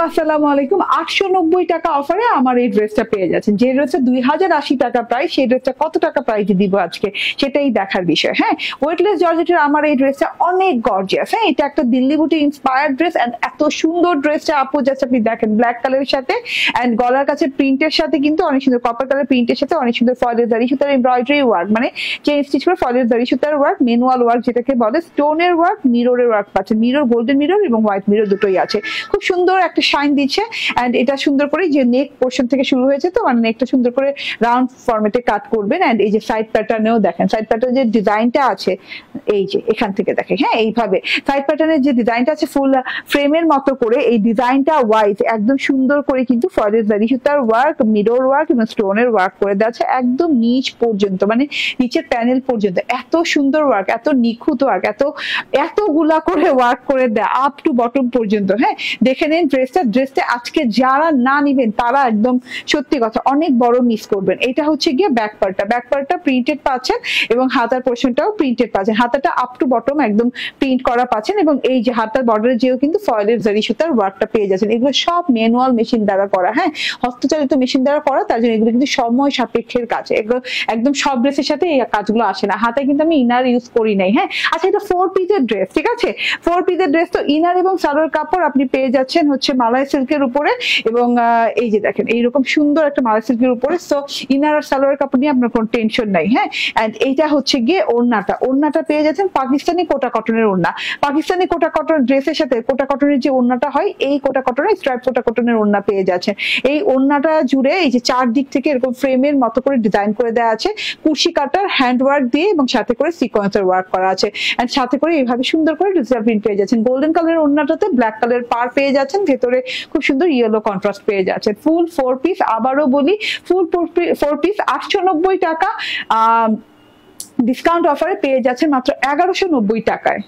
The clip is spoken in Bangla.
আসসালামু আলাইকুম। 890 টাকা অফারে আমার এই ড্রেসটা পেয়ে যাচ্ছেন। যে ড্রেসটা 2080 টাকা প্রাইস, সেই ড্রেসটা কত টাকা প্রাইসে দিব আজকে সেটাই দেখার বিষয়। হ্যাঁ, ওয়েটলেস জর্জেটের আমার এই ড্রেসটা অনেক গর্জিয়াস। হ্যাঁ, এটা একটা দিল্লি বুটি ইন্সপায়ার্ড ড্রেস এন্ড এত সুন্দর ড্রেসটা আপু জাস্ট আপনি দেখেন ব্ল্যাক কালারের সাথে এন্ড গলার কাছে প্রিন্টের সাথে কিন্তু অনেক সুন্দর কপার কালার প্রিন্টের সাথে অনেক সুন্দর ফয়েলের জারি সুতার এমব্রয়ডারি ওয়ার্ক, মানে চেইন স্টিচ করে ফয়েলের জারি সুতার ওয়ার্ক, ম্যানুয়াল ওয়ার্ক যেটাকে বলে, স্টোনের ওয়ার্ক, মিররের ওয়ার্ক পাচ্ছেন। মিরর, গোল্ডেন মিরর এবং হোয়াইট মিরর দুটোই আছে। খুব সুন্দর একটা শাইন দিচ্ছে এন্ড এটা সুন্দর করে যে নেক পোর্শন থেকে শুরু হয়েছে, তো মানে নেকটা সুন্দর করে রাউন্ড ফরম্যাটে কাট করবেন এন্ড এই যে সাইড প্যাটার্নেও দেখেন, সাইড প্যাটার্নে যে ডিজাইনটা আছে এই যে এখান থেকে দেখেন। হ্যাঁ, এইভাবে সাইড প্যাটার্নের যে ডিজাইনটা আছে ফুল ফ্রেমের মতো করে এই ডিজাইনটা ওয়াইজ একদম সুন্দর করে কিন্তু ফয়েলের জারি সুতার ওয়ার্ক, মিরর ওয়ার্ক এবং স্টোনের ওয়ার্ক করে দেওয়া আছে একদম নিচ পর্যন্ত, মানে নিচের প্যানেল পর্যন্ত। এত সুন্দর ওয়ার্ক, এত নিখুঁত ওয়ার্ক, এতগুলা করে ওয়ার্ক করে দেয় আপ টু বটম পর্যন্ত। হ্যাঁ, দেখে নিন ড্রেসটা আজকে যারা না নিবেন তারা একদম সত্যি কথা অনেক বড় মিস করবেন। এটা হচ্ছে গিয়ে ব্যাক পার্টটা প্রিন্টেড পাচ্ছেন এবং হাতার পোর্শনটাও প্রিন্টেড পাচ্ছেন। হাতাটা আপ টু বটম একদম প্রিন্ট করা পাচ্ছেন এবং এই যে হাতার বর্ডারে যেও কিন্তু ফয়েলের জারি সুতার ওয়ার্কটা পেয়ে যাচ্ছেন। এগুলো সব ম্যানুয়াল মেশিন দ্বারা করা। হ্যাঁ, হস্তচালিত মেশিন দ্বারা করা, তার জন্য এগুলো কিন্তু সময় সাপেক্ষের কাজ। এগুলো একদম সব ড্রেসের সাথে এই কাজগুলো আসে না। হাতায় কিন্তু আমি ইনার ইউজ করি নাই। হ্যাঁ, আচ্ছা, এটা 4 পিসের ড্রেস, ঠিক আছে? 4 পিসের ড্রেস, তো ইনার এবং সালোয়ার কাপড় আপনি পেয়ে যাচ্ছেন হচ্ছে মালাই সিল্কের উপরে এবং এই যে দেখেন এইরকম সুন্দর একটা মালাই সিল্কের উপরে। সো ইনার আর সালোয়ার কাপড় নিয়ে আপনার কোনো টেনশন নাই। হ্যাঁ, এন্ড এইটা হচ্ছে গিয়ে ওড়নাটা পেয়ে যাচ্ছেন পাকিস্তানি কোটা কটনের ওড়না। পাকিস্তানি কোটা কটন ড্রেসের সাথে কোটা কটনের যে ওড়নাটা হয়, এই কোটা কটনের স্ট্রাইপ কোটা কটনের ওড়না পেয়ে যাচ্ছেন। এই ওড়নাটা জুড়ে এই যে চারদিক থেকে এরকম ফ্রেমের মতো করে ডিজাইন করে দেওয়া আছে কুশি কাটার হ্যান্ড ওয়ার্ক দিয়ে এবং সাথে করে সিকোয়েন্সের ওয়ার্ক করা আছে এন্ড সাথে করে এইভাবে সুন্দর করে ডিজিটাল প্রিন্ট পেয়ে যাচ্ছেন। গোল্ডেন কালারের ওড়নাটাতে ব্ল্যাক কালার পার পেয়ে যাচ্ছেন, ভেতরে খুব সুন্দর ইয়েলো কন্ট্রাস্ট পেয়ে যাচ্ছেন। ফুল 4 পিস, আবারও বলি ফুল 4 পিস 890 টাকা ডিসকাউন্ট অফারে পেয়ে যাচ্ছেন মাত্র 1190 টাকায়।